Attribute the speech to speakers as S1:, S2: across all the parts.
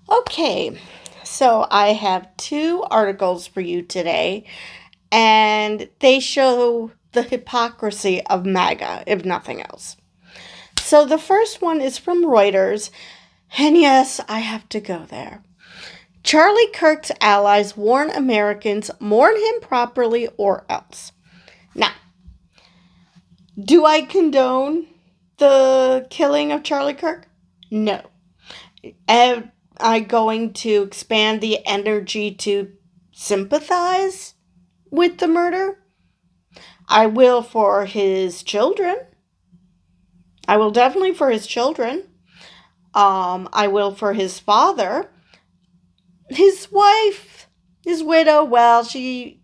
S1: Okay, so I have two articles for you today, and they show the hypocrisy of MAGA, if nothing else. So the first one is from Reuters, and yes, I have to go there. Charlie Kirk's allies warn Americans mourn him properly or else. Now, do I condone the killing of Charlie Kirk? No. Am I going to expand the energy to sympathize with the murder? I will for his children. I will definitely for his children. I will for his father. His wife, his widow, well, she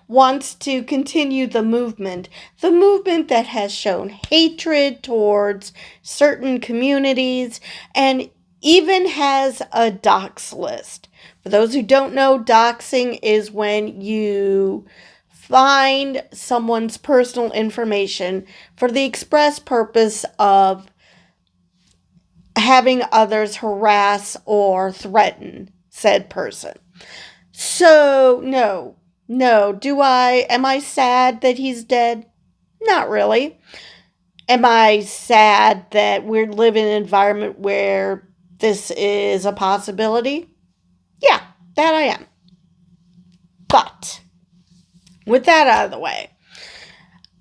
S1: wants to continue the movement that has shown hatred towards certain communities and even has a dox list. For those who don't know, doxing is when you find someone's personal information for the express purpose of having others harass or threaten said person. So, no. Am I sad that he's dead? Not really. Am I sad that we live in an environment where this is a possibility? Yeah, that I am. But, with that out of the way,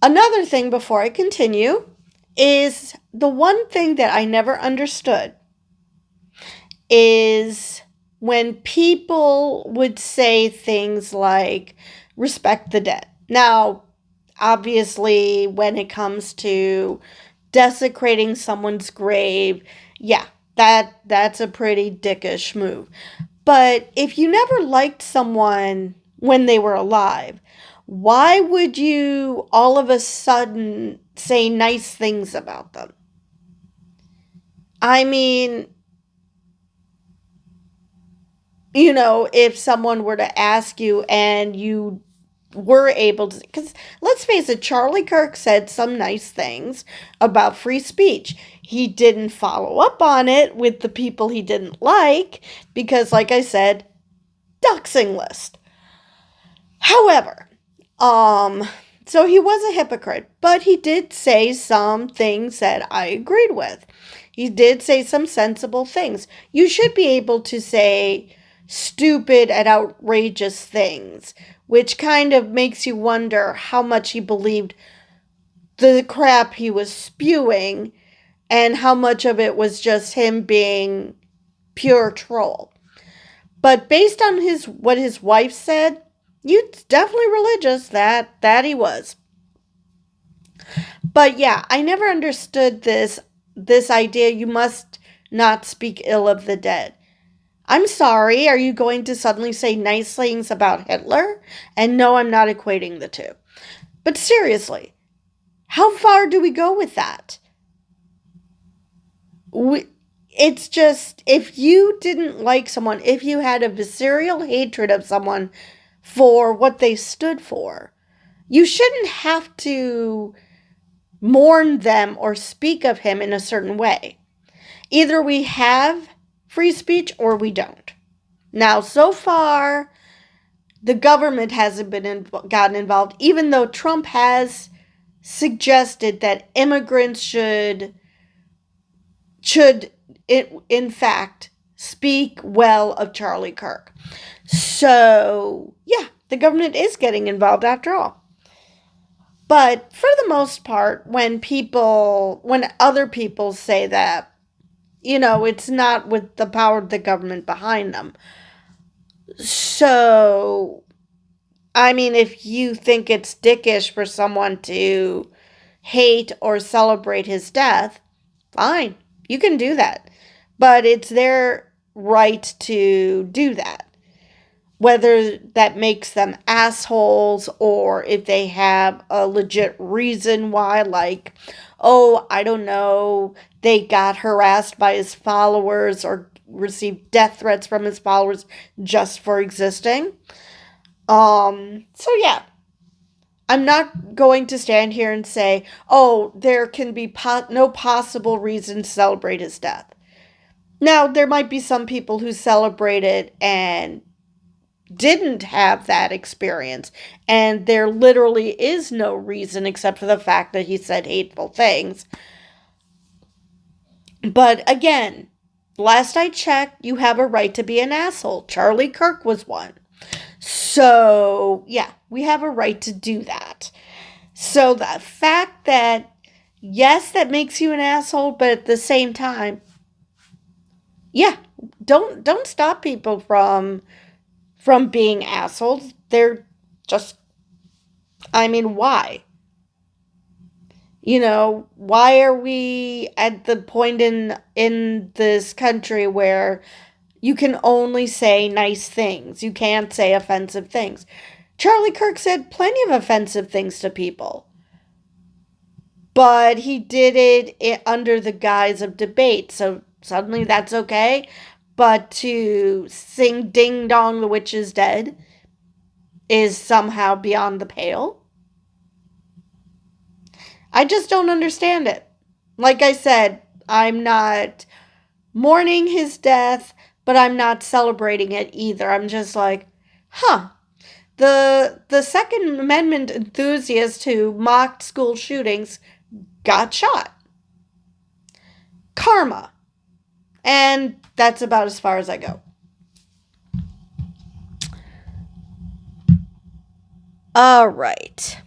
S1: another thing before I continue is the one thing that I never understood is when people would say things like respect the dead. Now, obviously, when it comes to desecrating someone's grave, yeah, that's a pretty dickish move. But if you never liked someone when they were alive, why would you all of a sudden say nice things about them? I mean, if someone were to ask you and you were able to, because let's face it, Charlie Kirk said some nice things about free speech. He didn't follow up on it with the people he didn't like because, like I said, doxing list. However, um, so he was a hypocrite, but he did say some things that I agreed with. He did say some sensible things. You should be able to say stupid and outrageous things, which kind of makes you wonder how much he believed the crap he was spewing and how much of it was just him being pure troll. But based on his what his wife said, you definitely religious that he was. But yeah, I never understood this idea you must not speak ill of the dead. I'm sorry, are you going to suddenly say nice things about Hitler? And no, I'm not equating the two. But seriously, how far do we go with that? We, it's just, if you didn't like someone, if you had a visceral hatred of someone for what they stood for, you shouldn't have to mourn them or speak of him in a certain way. Either we have free speech or we don't. Now, so far, the government hasn't gotten involved, even though Trump has suggested that immigrants should in fact speak well of Charlie Kirk. So, yeah, the government is getting involved after all. But for the most part, when other people say that, it's not with the power of the government behind them. So, I mean, if you think it's dickish for someone to hate or celebrate his death, fine, you can do that. But it's their right to do that. Whether that makes them assholes or if they have a legit reason why, like, oh, I don't know, they got harassed by his followers or received death threats from his followers just for existing. So yeah, I'm not going to stand here and say, oh, there can be no possible reason to celebrate his death. Now, there might be some people who celebrated and didn't have that experience, and there literally is no reason except for the fact that he said hateful things. But again, last I checked, you have a right to be an asshole. Charlie Kirk was one. So, yeah, we have a right to do that. So, the fact that, yes, that makes you an asshole, but at the same time, yeah, don't stop people from being assholes. They're just, I mean, why? Why are we at the point in this country where you can only say nice things? You can't say offensive things. Charlie Kirk said plenty of offensive things to people, but he did it under the guise of debate. So suddenly that's okay. But to sing Ding Dong, the Witch is Dead is somehow beyond the pale. I just don't understand it. Like I said, I'm not mourning his death, but I'm not celebrating it either. I'm just like, huh. The Second Amendment enthusiast who mocked school shootings got shot. Karma. And that's about as far as I go. All right.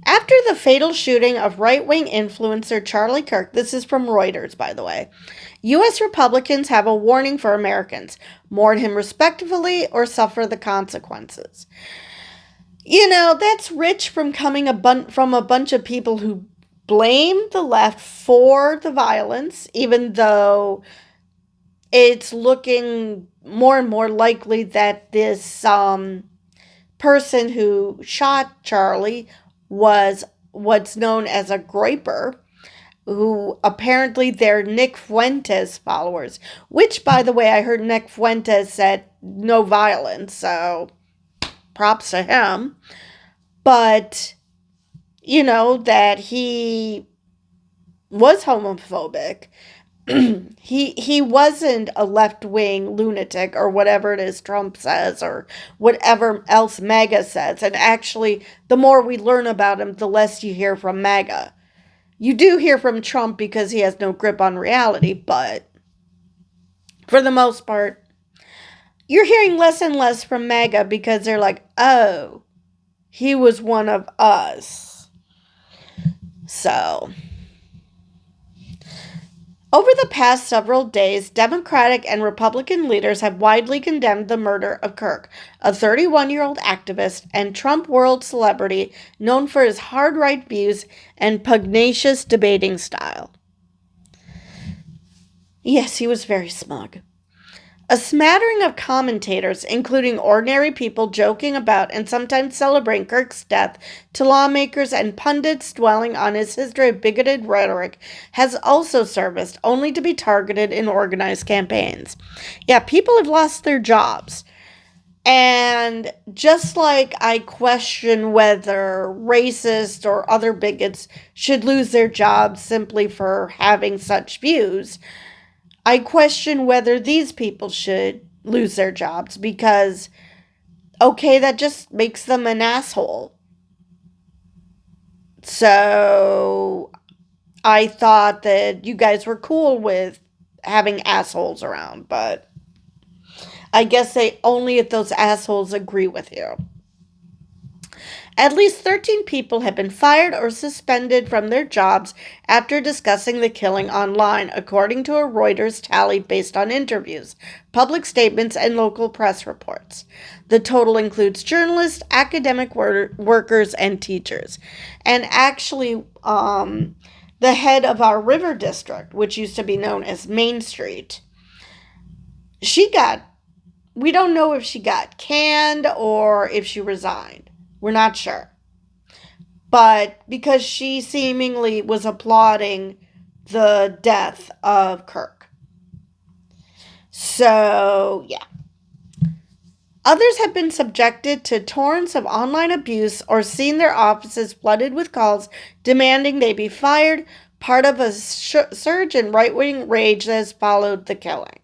S1: After the fatal shooting of right-wing influencer Charlie Kirk, this is from Reuters, by the way, U.S. Republicans have a warning for Americans. Mourn him respectfully or suffer the consequences. That's rich from coming from a bunch of people who blame the left for the violence, even though it's looking more and more likely that this person who shot Charlie was what's known as a graper, who apparently they're Nick Fuentes followers, which, by the way, I heard Nick Fuentes said no violence, so props to him. But, that he was homophobic. He wasn't a left-wing lunatic or whatever it is Trump says or whatever else MAGA says. And actually, the more we learn about him, the less you hear from MAGA. You do hear from Trump because he has no grip on reality, but for the most part, you're hearing less and less from MAGA because they're like, oh, he was one of us. So, over the past several days, Democratic and Republican leaders have widely condemned the murder of Kirk, a 31-year-old activist and Trump world celebrity known for his hard-right views and pugnacious debating style. Yes, he was very smug. A smattering of commentators, including ordinary people joking about and sometimes celebrating Kirk's death, to lawmakers and pundits dwelling on his history of bigoted rhetoric, has also surfaced, only to be targeted in organized campaigns. Yeah, people have lost their jobs. And just like I question whether racists or other bigots should lose their jobs simply for having such views, I question whether these people should lose their jobs because, okay, that just makes them an asshole. So I thought that you guys were cool with having assholes around, but I guess only if those assholes agree with you. At least 13 people have been fired or suspended from their jobs after discussing the killing online, according to a Reuters tally based on interviews, public statements, and local press reports. The total includes journalists, academic workers, and teachers. And actually, the head of our river district, which used to be known as Main Street, we don't know if she got canned or if she resigned. We're not sure. But because she seemingly was applauding the death of Kirk. So, yeah. Others have been subjected to torrents of online abuse or seen their offices flooded with calls demanding they be fired, part of a surge in right-wing rage that has followed the killing.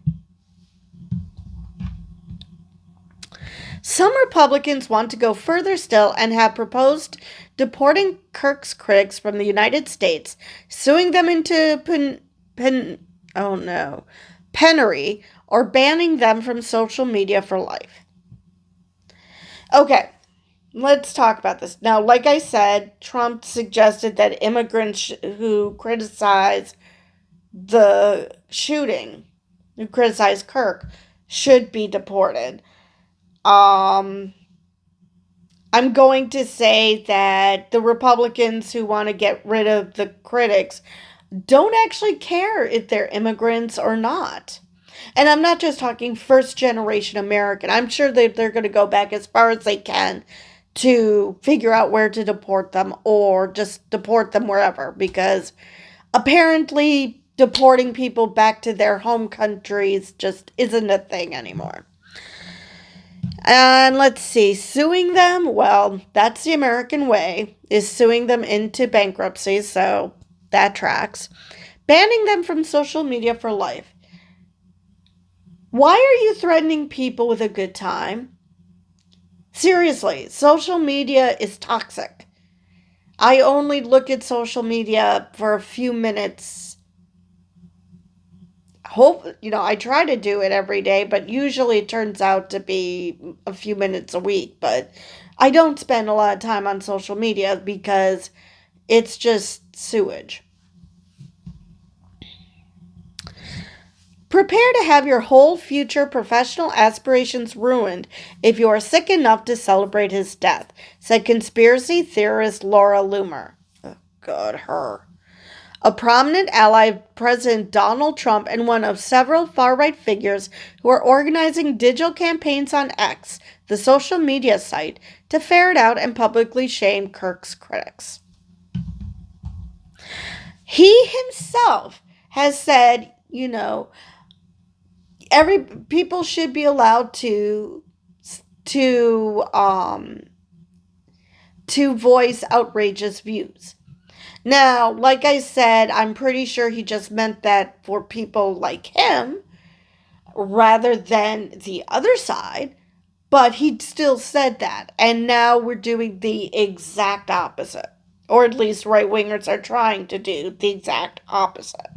S1: Some Republicans want to go further still and have proposed deporting Kirk's critics from the United States, suing them into penury, or banning them from social media for life. Okay, let's talk about this. Now, like I said, Trump suggested that immigrants who criticize the shooting, who criticize Kirk, should be deported. I'm going to say that the Republicans who want to get rid of the critics don't actually care if they're immigrants or not. And I'm not just talking first generation American. I'm sure that they're going to go back as far as they can to figure out where to deport them or just deport them wherever, because apparently deporting people back to their home countries just isn't a thing anymore. And let's see, suing them, well, that's the American way, is suing them into bankruptcy, so that tracks. Banning them from social media for life. Why are you threatening people with a good time? Seriously, social media is toxic. I only look at social media for a few minutes. I try to do it every day, but usually it turns out to be a few minutes a week. But I don't spend a lot of time on social media because it's just sewage. Prepare to have your whole future professional aspirations ruined if you are sick enough to celebrate his death, said conspiracy theorist Laura Loomer. Oh, God, her. A prominent ally of President Donald Trump and one of several far-right figures who are organizing digital campaigns on X, the social media site, to ferret out and publicly shame Kirk's critics. He himself has said, people should be allowed to voice outrageous views. Now, like I said, I'm pretty sure he just meant that for people like him rather than the other side, but he still said that. And now we're doing the exact opposite. Or at least right-wingers are trying to do the exact opposite.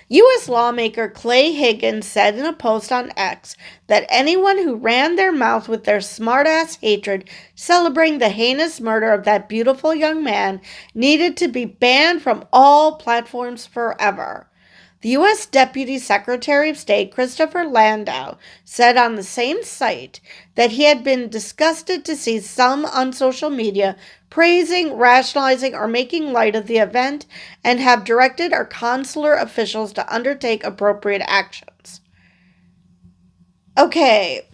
S1: U.S. lawmaker Clay Higgins said in a post on X that anyone who ran their mouth with their smart-ass hatred celebrating the heinous murder of that beautiful young man needed to be banned from all platforms forever. The U.S. Deputy Secretary of State Christopher Landau said on the same site that he had been disgusted to see some on social media praising, rationalizing, or making light of the event and have directed our consular officials to undertake appropriate actions. Okay,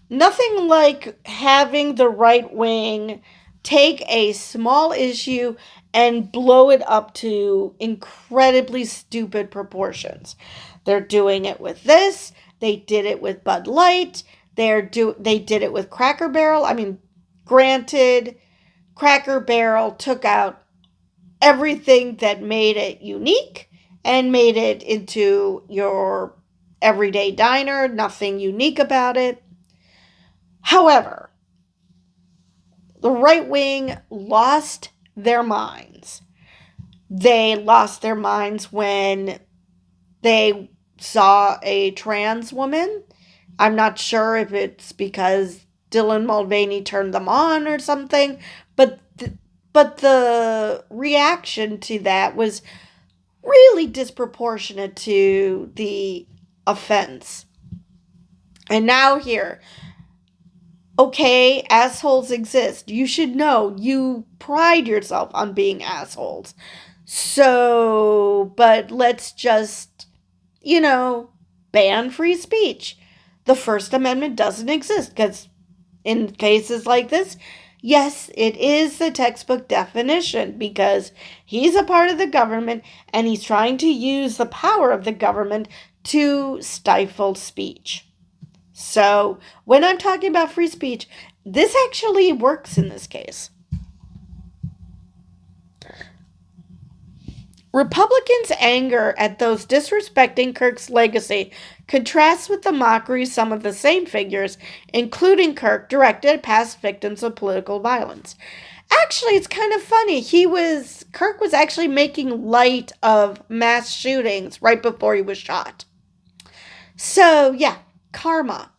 S1: nothing like having the right wing take a small issue and blow it up to incredibly stupid proportions. They're doing it with this. They did it with Bud Light. They did it with Cracker Barrel. I mean, granted, Cracker Barrel took out everything that made it unique and made it into your everyday diner. Nothing unique about it. However, the right wing lost their minds. They lost their minds when they saw a trans woman. I'm not sure if it's because Dylan Mulvaney turned them on or something, but the reaction to that was really disproportionate to the offense. And now here, okay, assholes exist. You should know. You pride yourself on being assholes. So, but let's just, ban free speech. The First Amendment doesn't exist because in cases like this, yes, it is the textbook definition because he's a part of the government and he's trying to use the power of the government to stifle speech. So, when I'm talking about free speech, this actually works in this case. Republicans' anger at those disrespecting Kirk's legacy contrasts with the mockery some of the same figures, including Kirk, directed at past victims of political violence. Actually, it's kind of funny. Kirk was actually making light of mass shootings right before he was shot. So, yeah, karma.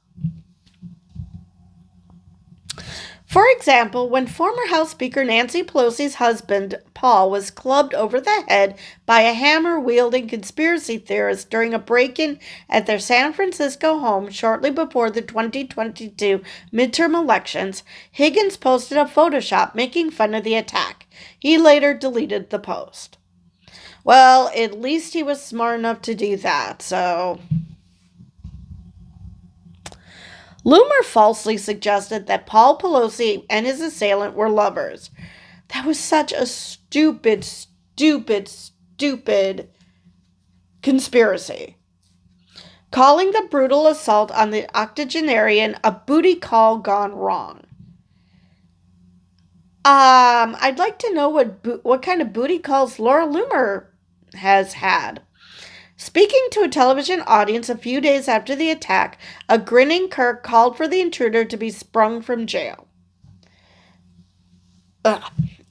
S1: For example, when former House Speaker Nancy Pelosi's husband, Paul, was clubbed over the head by a hammer-wielding conspiracy theorist during a break-in at their San Francisco home shortly before the 2022 midterm elections, Higgins posted a Photoshop making fun of the attack. He later deleted the post. Well, at least he was smart enough to do that, so... Loomer falsely suggested that Paul Pelosi and his assailant were lovers. That was such a stupid conspiracy. Calling the brutal assault on the octogenarian a booty call gone wrong. I'd like to know what kind of booty calls Laura Loomer has had. Speaking to a television audience a few days after the attack, a grinning Kirk called for the intruder to be sprung from jail.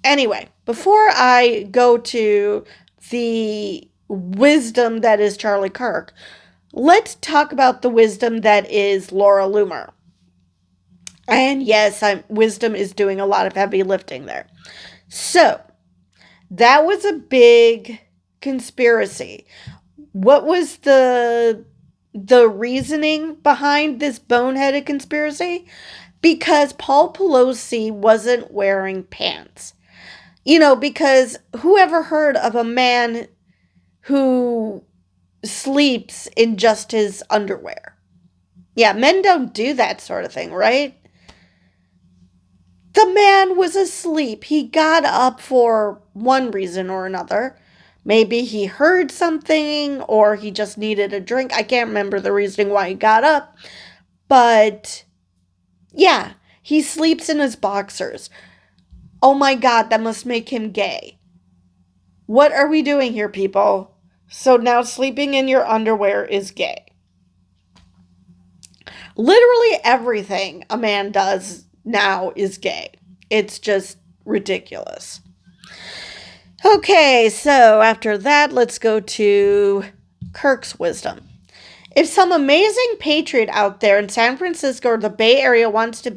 S1: Anyway, before I go to the wisdom that is Charlie Kirk, let's talk about the wisdom that is Laura Loomer. And yes, wisdom is doing a lot of heavy lifting there. So, that was a big conspiracy. What was the reasoning behind this boneheaded conspiracy? Because Paul Pelosi wasn't wearing pants. Because who ever heard of a man who sleeps in just his underwear? Yeah, men don't do that sort of thing, right? The man was asleep. He got up for one reason or another. Maybe he heard something or he just needed a drink. I can't remember the reasoning why he got up. But, yeah, he sleeps in his boxers. Oh my God, that must make him gay. What are we doing here, people? So now sleeping in your underwear is gay. Literally everything a man does now is gay. It's just ridiculous. Okay, so after that, let's go to Kirk's wisdom. If some amazing patriot out there in San Francisco or the Bay Area wants to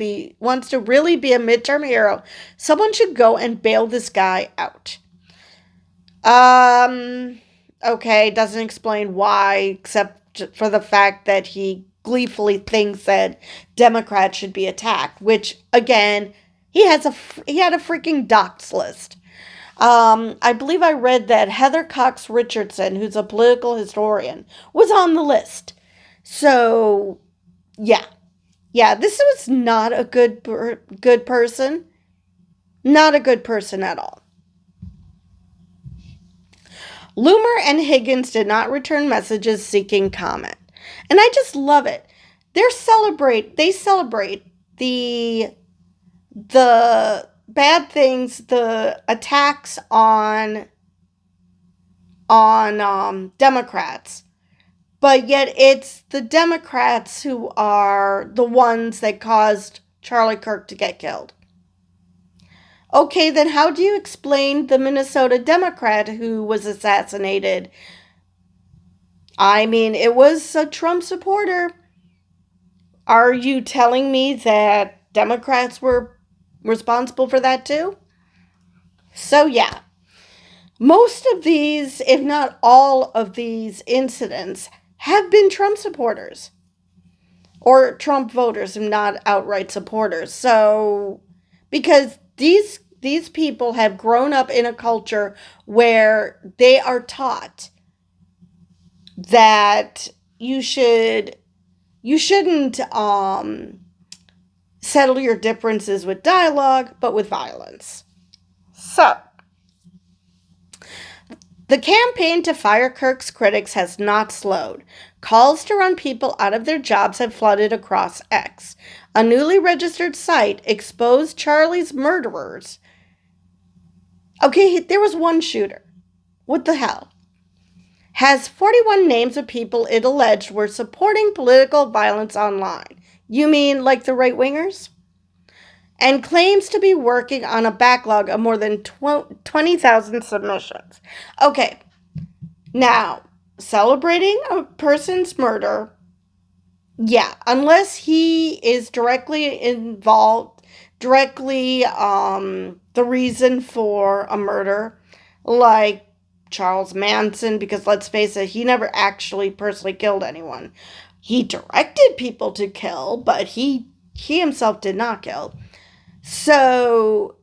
S1: really be a midterm hero, someone should go and bail this guy out. Okay, doesn't explain why, except for the fact that he gleefully thinks that Democrats should be attacked, which, again, he had a freaking docs list. I believe I read that Heather Cox Richardson, who's a political historian, was on the list. So, yeah, this was not a good person. Not a good person at all. Loomer and Higgins did not return messages seeking comment. And I just love it. They celebrate the bad things, the attacks on Democrats, but yet it's the Democrats who are the ones that caused Charlie Kirk to get killed. Okay, then how do you explain the Minnesota Democrat who was assassinated? I mean, it was a Trump supporter. Are you telling me that Democrats were responsible for that too? So yeah, most of these, if not all of these incidents, have been Trump supporters or Trump voters and not outright supporters. So, because these people have grown up in a culture where they are taught that you shouldn't settle your differences with dialogue, but with violence. So, the campaign to fire Kirk's critics has not slowed. Calls to run people out of their jobs have flooded across X. A newly registered site exposed Charlie's murderers. Okay, there was one shooter. What the hell? Has 41 names of people it alleged were supporting political violence online. You mean like the right-wingers? And claims to be working on a backlog of more than 20,000 submissions. Okay, now, celebrating a person's murder, yeah, unless he is directly involved, directly the reason for a murder, like Charles Manson, because let's face it, he never actually personally killed anyone. He directed people to kill, but he himself did not kill. So,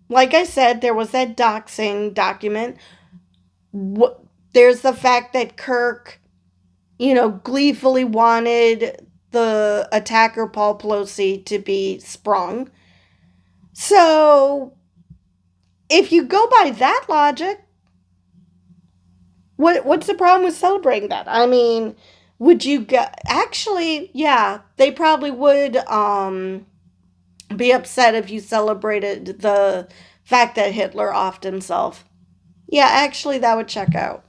S1: like I said, there was that doxing document. There's the fact that Kirk, gleefully wanted the attacker, Paul Pelosi, to be sprung. So, if you go by that logic, what's the problem with celebrating that? I mean, would you actually, yeah, they probably would be upset if you celebrated the fact that Hitler offed himself. Yeah, actually, that would check out.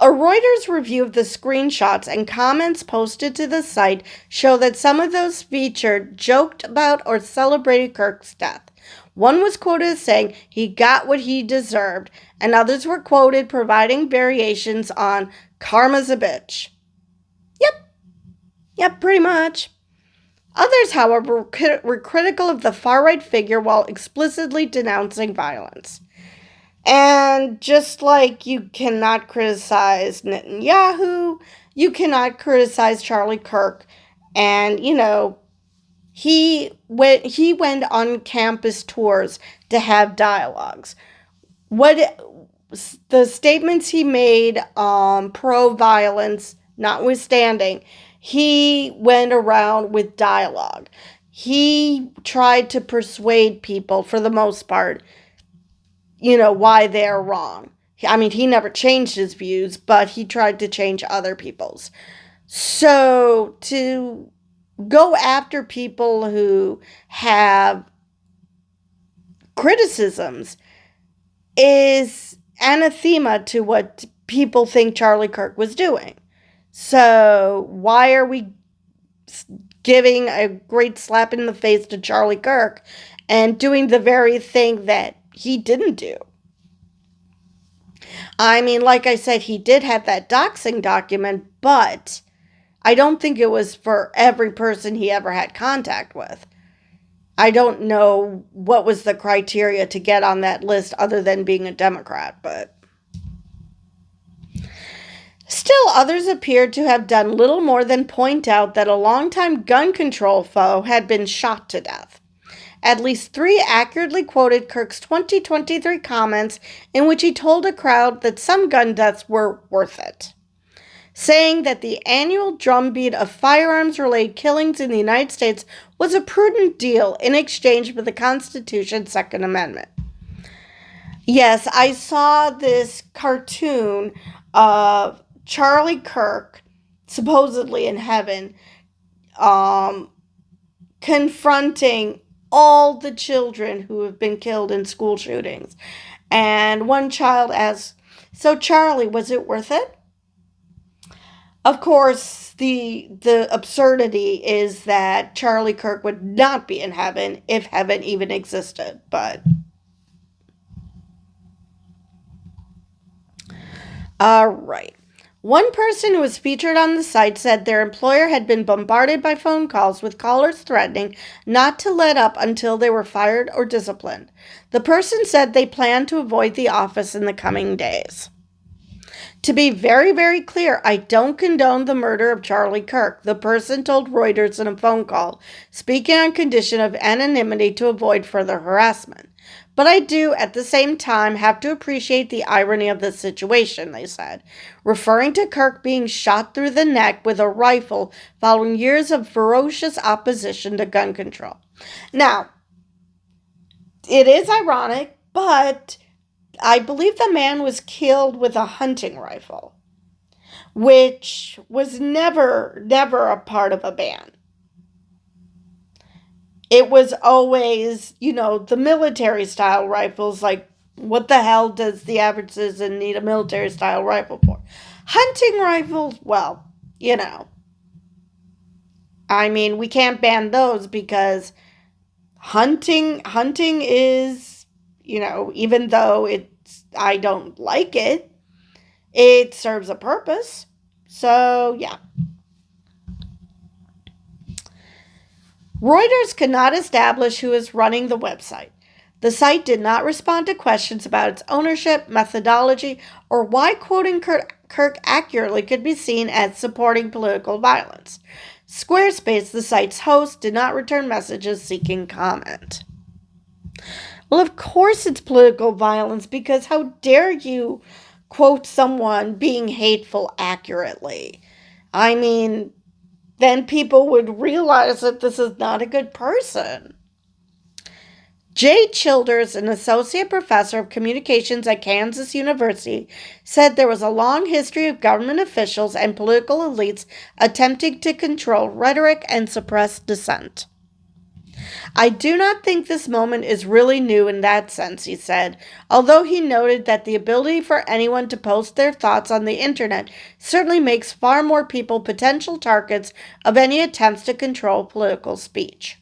S1: A Reuters review of the screenshots and comments posted to the site show that some of those featured joked about or celebrated Kirk's death. One was quoted as saying he got what he deserved, and others were quoted providing variations on karma's a bitch. Yep, pretty much. Others, however, were critical of the far-right figure while explicitly denouncing violence. And just like you cannot criticize Netanyahu, you cannot criticize Charlie Kirk. And, he went on campus tours to have dialogues. The statements he made pro-violence notwithstanding, he went around with dialogue. He tried to persuade people, for the most part, why they're wrong. I mean, he never changed his views, but he tried to change other people's. So to go after people who have criticisms is anathema to what people think Charlie Kirk was doing. So why are we giving a great slap in the face to Charlie Kirk and doing the very thing that he didn't do? I mean, like I said, he did have that doxing document, but I don't think it was for every person he ever had contact with. I don't know what was the criteria to get on that list other than being a Democrat, but still others appeared to have done little more than point out that a longtime gun control foe had been shot to death. At least 3 accurately quoted Kirk's 2023 comments in which he told a crowd that some gun deaths were worth it, saying that the annual drumbeat of firearms-related killings in the United States was a prudent deal in exchange for the Constitution's Second Amendment. Yes, I saw this cartoon of Charlie Kirk, supposedly in heaven, confronting all the children who have been killed in school shootings. And one child asked, "So Charlie, was it worth it?" Of course, the absurdity is that Charlie Kirk would not be in heaven if heaven even existed, but all right. One person who was featured on the site said their employer had been bombarded by phone calls with callers threatening not to let up until they were fired or disciplined. The person said they planned to avoid the office in the coming days. To be very, very clear, I don't condone the murder of Charlie Kirk, the person told Reuters in a phone call, speaking on condition of anonymity to avoid further harassment. But I do, at the same time, have to appreciate the irony of the situation, they said, referring to Kirk being shot through the neck with a rifle following years of ferocious opposition to gun control. Now, it is ironic, but I believe the man was killed with a hunting rifle, which was never a part of a ban. It was always, the military-style rifles like What the hell does the average citizen need a military-style rifle for? Hunting rifles, well, you know. I mean, we can't ban those because hunting is, even though I don't like it, it serves a purpose. So, yeah. Reuters could not establish who is running the website. The site did not respond to questions about its ownership, methodology, or why quoting Kirk accurately could be seen as supporting political violence. Squarespace, the site's host, did not return messages seeking comment. Well, of course it's political violence, because how dare you quote someone being hateful accurately? I mean, then people would realize that this is not a good person. Jay Childers, an associate professor of communications at Kansas University, said there was a long history of government officials and political elites attempting to control rhetoric and suppress dissent. I do not think this moment is really new in that sense, he said, although he noted that the ability for anyone to post their thoughts on the internet certainly makes far more people potential targets of any attempts to control political speech.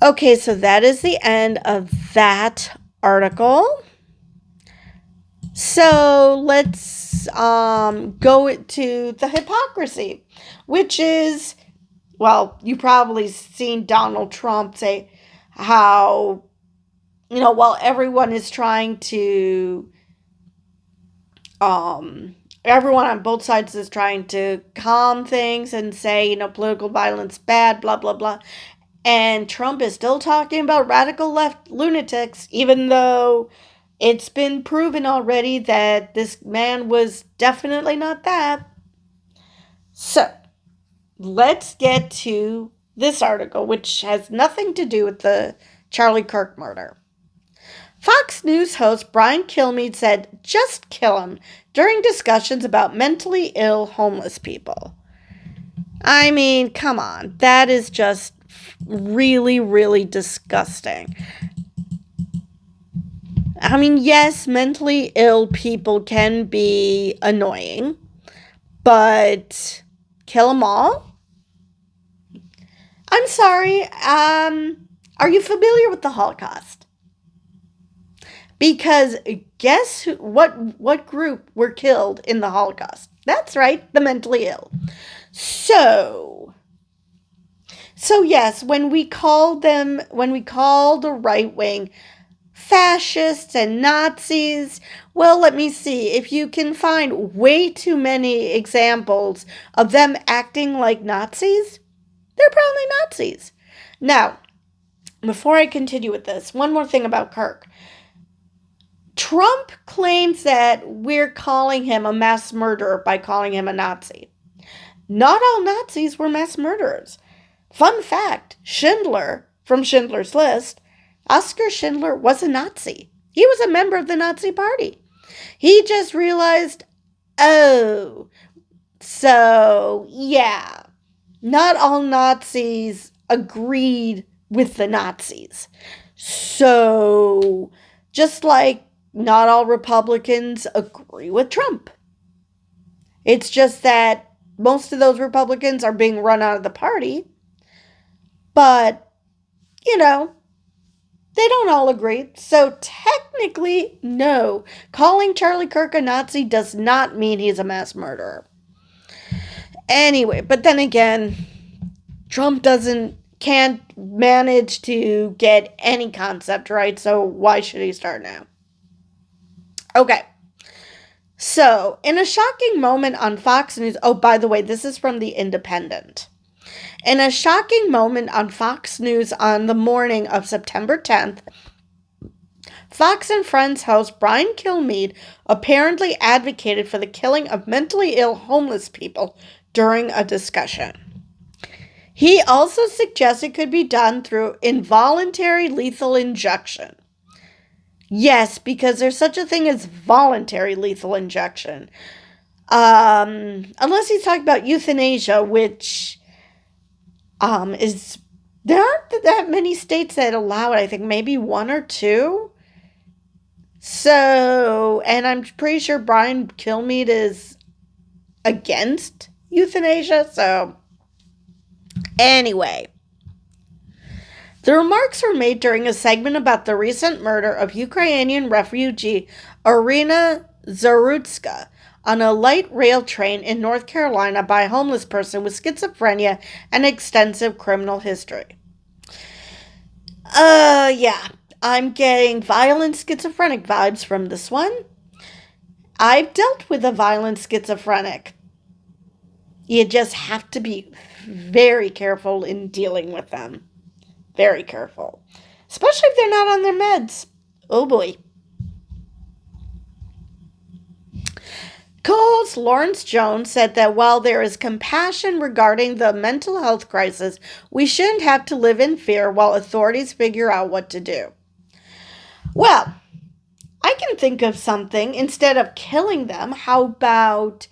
S1: Okay, so that is the end of that article. So let's go to the hypocrisy, which is, well, you probably seen Donald Trump say how, while everyone is trying to, everyone on both sides is trying to calm things and say, political violence bad, blah, blah, blah. And Trump is still talking about radical left lunatics, even though it's been proven already that this man was definitely not that. So, let's get to this article, which has nothing to do with the Charlie Kirk murder. Fox News host Brian Kilmeade said, "Just kill him," during discussions about mentally ill homeless people. I mean, come on. That is just really, really disgusting. I mean, yes, mentally ill people can be annoying, but kill them all? I'm sorry, are you familiar with the Holocaust? Because guess what group were killed in the Holocaust? That's right, the mentally ill. So yes, when we call the right wing fascists and Nazis, well, let me see. If you can find way too many examples of them acting like Nazis, they're probably Nazis. Now, before I continue with this, one more thing about Kirk. Trump claims that we're calling him a mass murderer by calling him a Nazi. Not all Nazis were mass murderers. Fun fact, Schindler, from Schindler's List, Oskar Schindler was a Nazi. He was a member of the Nazi Party. He just realized, oh, so, yeah, not all Nazis agreed with the Nazis. So, just like not all Republicans agree with Trump. It's just that most of those Republicans are being run out of the party. But, they don't all agree. So technically, no. Calling Charlie Kirk a Nazi does not mean he's a mass murderer. Anyway, but then again, Trump can't manage to get any concept right, so why should he start now? Okay. So, in a shocking moment on Fox News, oh, by the way, this is from The Independent. In a shocking moment on Fox News on the morning of September 10th, Fox and Friends host Brian Kilmeade apparently advocated for the killing of mentally ill homeless people during a discussion. He also suggested it could be done through involuntary lethal injection. Yes, because there's such a thing as voluntary lethal injection. Unless he's talking about euthanasia, which there aren't that many states that allow it. I think maybe one or two. So, and I'm pretty sure Brian Kilmeade is against euthanasia. So, anyway, the remarks were made during a segment about the recent murder of Ukrainian refugee Irina Zarutska on a light rail train in North Carolina by a homeless person with schizophrenia and extensive criminal history. Yeah, I'm getting violent schizophrenic vibes from this one. I've dealt with a violent schizophrenic. You just have to be very careful in dealing with them. Very careful. Especially if they're not on their meds. Oh boy. Co-host Lawrence Jones said that while there is compassion regarding the mental health crisis, we shouldn't have to live in fear while authorities figure out what to do. Well, I can think of something. Instead of killing them, how about,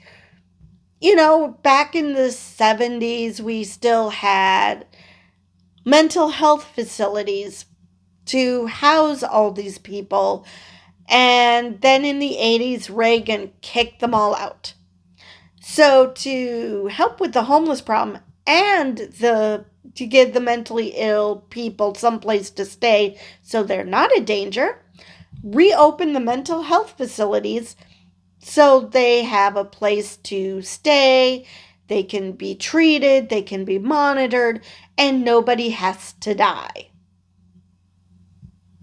S1: back in the 70s, we still had mental health facilities to house all these people. And then in the 80s, Reagan kicked them all out. So to help with the homeless problem and to give the mentally ill people someplace to stay so they're not a danger, reopen the mental health facilities so they have a place to stay, they can be treated, they can be monitored, and nobody has to die.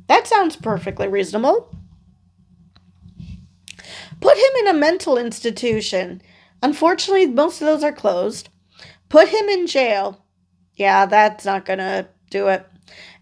S1: That sounds perfectly reasonable. Put him in a mental institution. Unfortunately, most of those are closed. Put him in jail. Yeah, that's not going to do it.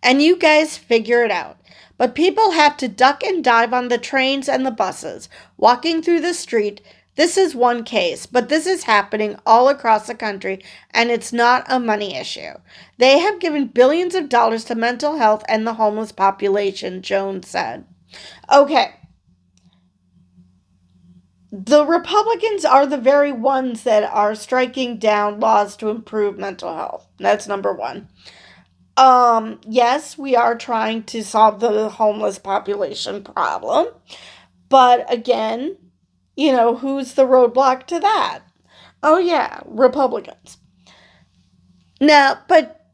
S1: And you guys figure it out. But people have to duck and dive on the trains and the buses, walking through the street. This is one case, but this is happening all across the country, and it's not a money issue. They have given billions of dollars to mental health and the homeless population, Jones said. Okay. The Republicans are the very ones that are striking down laws to improve mental health. That's number one. Yes, we are trying to solve the homeless population problem. But again, who's the roadblock to that? Oh, yeah, Republicans. Now, but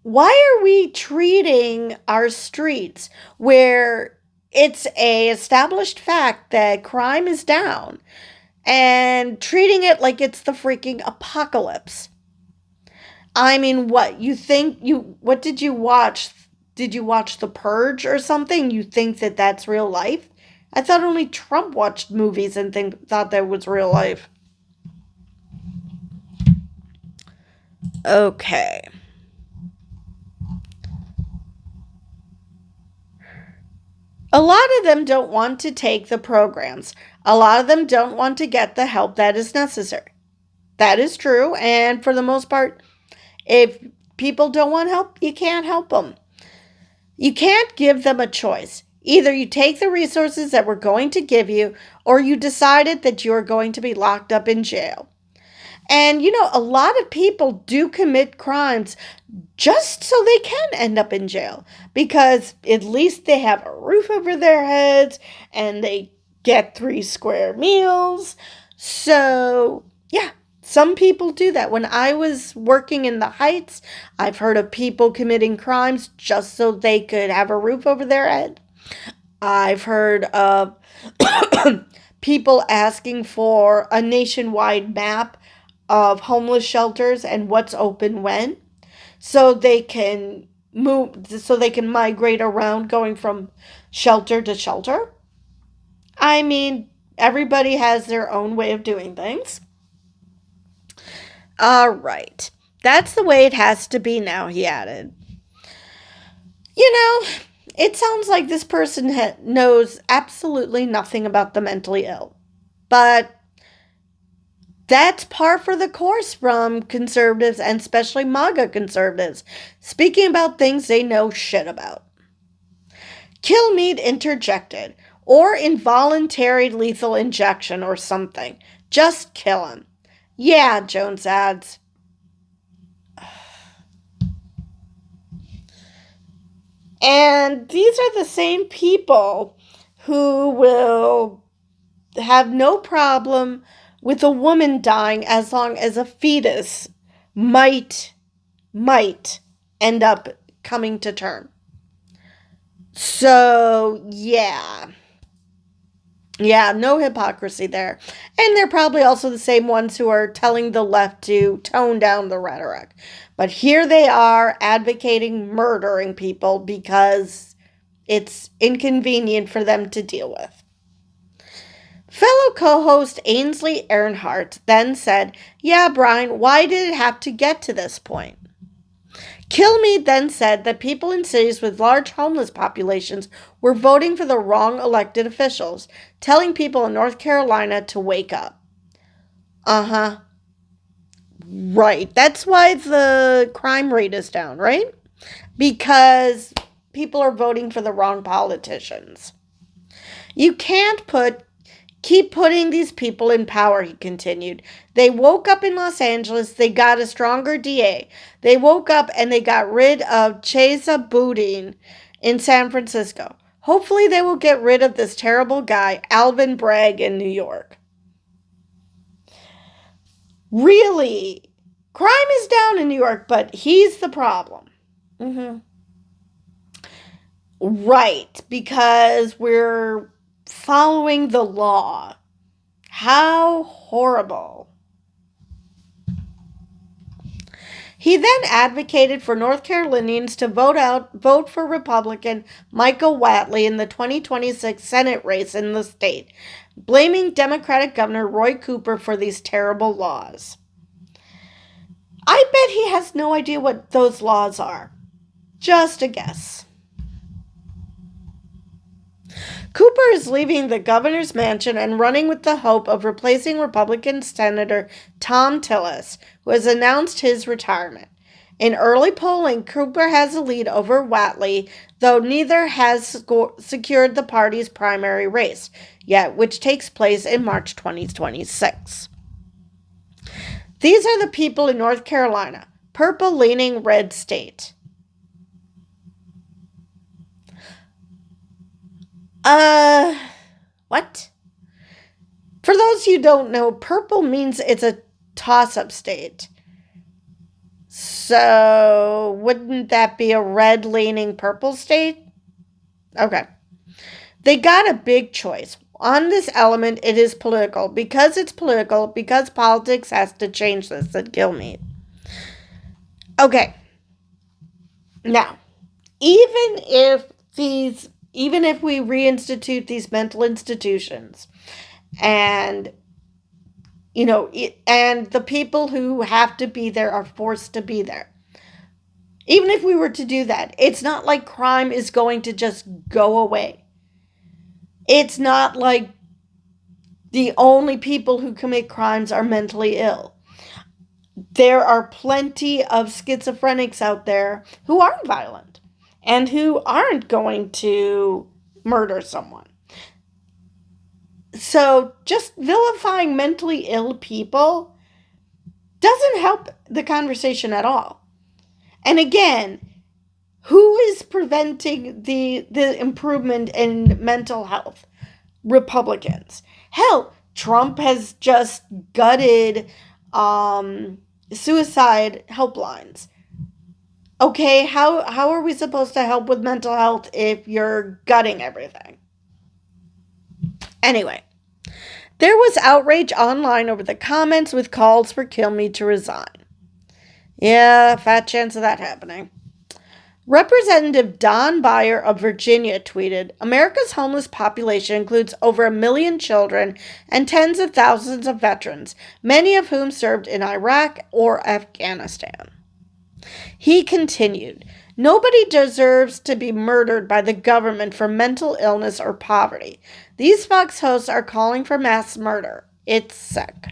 S1: why are we treating our streets where it's a established fact that crime is down and treating it like it's the freaking apocalypse? I mean, what did you watch? Did you watch The Purge or something? You think that that's real life? I thought only Trump watched movies and thought that was real life. Okay. A lot of them don't want to take the programs. A lot of them don't want to get the help that is necessary. That is true, and for the most part, if people don't want help, you can't help them. You can't give them a choice. Either you take the resources that we're going to give you, or you decided that you're going to be locked up in jail. And, a lot of people do commit crimes just so they can end up in jail. Because at least they have a roof over their heads and they get 3 square meals. So, yeah, some people do that. When I was working in the Heights, I've heard of people committing crimes just so they could have a roof over their head. I've heard of people asking for a nationwide map of homeless shelters and what's open when, so they can migrate around going from shelter to shelter. I mean, everybody has their own way of doing things. All right. That's the way it has to be now, he added. It sounds like this person knows absolutely nothing about the mentally ill. But that's par for the course from conservatives, and especially MAGA conservatives, speaking about things they know shit about. Kilmeade interjected, or involuntary lethal injection or something. Just kill him. Yeah, Jones adds. And these are the same people who will have no problem with a woman dying as long as a fetus might end up coming to term. So, yeah. Yeah, no hypocrisy there. And they're probably also the same ones who are telling the left to tone down the rhetoric. But here they are advocating murdering people because it's inconvenient for them to deal with. Fellow co-host Ainsley Earnhardt then said, "Yeah, Brian, why did it have to get to this point?" Kilmeade then said that people in cities with large homeless populations were voting for the wrong elected officials, telling people in North Carolina to wake up. Right. That's why the crime rate is down, right? Because people are voting for the wrong politicians. You can't keep putting these people in power, he continued. They woke up in Los Angeles, they got a stronger DA. They woke up and they got rid of Chesa Boudin in San Francisco. Hopefully they will get rid of this terrible guy, Alvin Bragg, in New York. Really? Crime is down in New York, but he's the problem. Right, because we're following the law. How horrible. He then advocated for North Carolinians to vote for Republican Michael Whatley in the 2026 Senate race in the state, blaming Democratic Governor Roy Cooper for these terrible laws. I bet he has no idea what those laws are. Just a guess. Cooper is leaving the governor's mansion and running with the hope of replacing Republican Senator Tom Tillis, who has announced his retirement. In early polling, Cooper has a lead over Whatley, though neither has secured the party's primary race yet, which takes place in March 2026. These are the people in North Carolina, purple-leaning red state. What? For those who don't know, purple means it's a toss-up state. So, wouldn't that be a red-leaning purple state? Okay. They got a big choice. On this element, it is political. Because it's political, because politics has to change this, said Kilmeade. Okay. Now, even if we reinstitute these mental institutions and and the people who have to be there are forced to be there. Even if we were to do that, it's not like crime is going to just go away. It's not like the only people who commit crimes are mentally ill. There are plenty of schizophrenics out there who aren't violent and who aren't going to murder someone. So just vilifying mentally ill people doesn't help the conversation at all. And again, who is preventing the improvement in mental health? Republicans. Hell, Trump has just gutted suicide helplines. Okay, how are we supposed to help with mental health if you're gutting everything? Anyway, there was outrage online over the comments with calls for Kilmeade to resign. Yeah, fat chance of that happening. Representative Don Beyer of Virginia tweeted, "America's homeless population includes over 1 million children and tens of thousands of veterans, many of whom served in Iraq or Afghanistan." He continued, "Nobody deserves to be murdered by the government for mental illness or poverty. These Fox hosts are calling for mass murder. It's sick."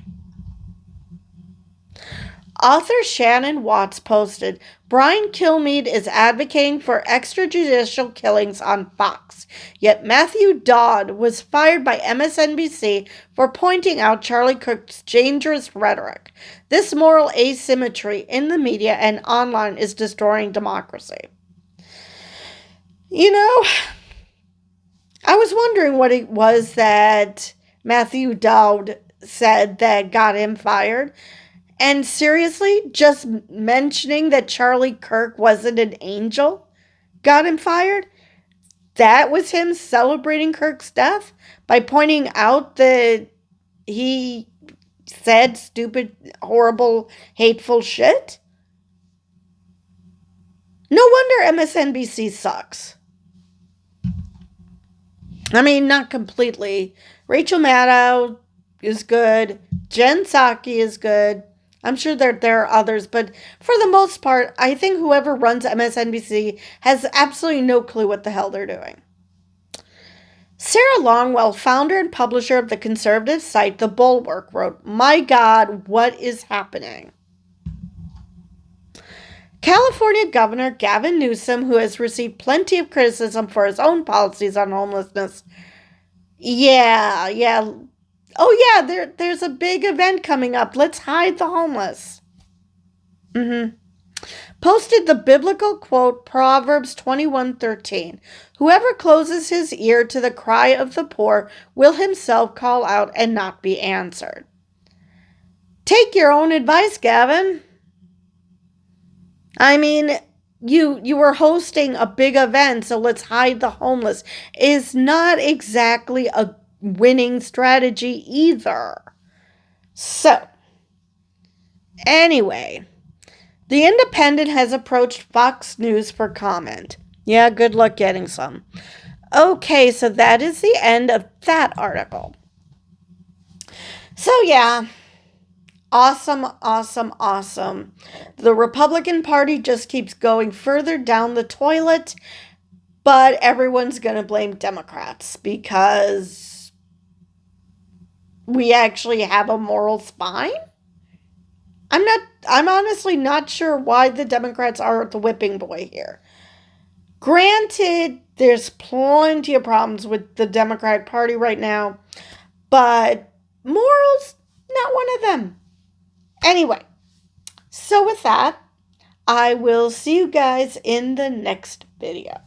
S1: Author Shannon Watts posted, "Brian Kilmeade is advocating for extrajudicial killings on Fox, yet Matthew Dodd was fired by MSNBC for pointing out Charlie Kirk's dangerous rhetoric. This moral asymmetry in the media and online is destroying democracy." I was wondering what it was that Matthew Dowd said that got him fired. And seriously, just mentioning that Charlie Kirk wasn't an angel got him fired? That was him celebrating Kirk's death by pointing out that he said stupid, horrible, hateful shit? No wonder MSNBC sucks. I mean, not completely. Rachel Maddow is good. Jen Psaki is good. I'm sure there are others, but for the most part, I think whoever runs MSNBC has absolutely no clue what the hell they're doing. Sarah Longwell, founder and publisher of the conservative site The Bulwark, wrote, "My God, what is happening?" California Governor Gavin Newsom, who has received plenty of criticism for his own policies on homelessness. Yeah. Oh, yeah, there's a big event coming up. Let's hide the homeless. Posted the biblical quote, Proverbs 21:13. Whoever closes his ear to the cry of the poor will himself call out and not be answered. Take your own advice, Gavin. I mean, you were hosting a big event, so let's hide the homeless is not exactly a winning strategy either. So, anyway, The Independent has approached Fox News for comment. Yeah, good luck getting some. Okay, so that is the end of that article. So yeah, awesome. The Republican Party just keeps going further down the toilet, but everyone's going to blame Democrats because we actually have a moral spine. I'm honestly not sure why the Democrats are the whipping boy here. Granted, there's plenty of problems with the Democratic Party right now, but morals, not one of them. Anyway, so with that, I will see you guys in the next video.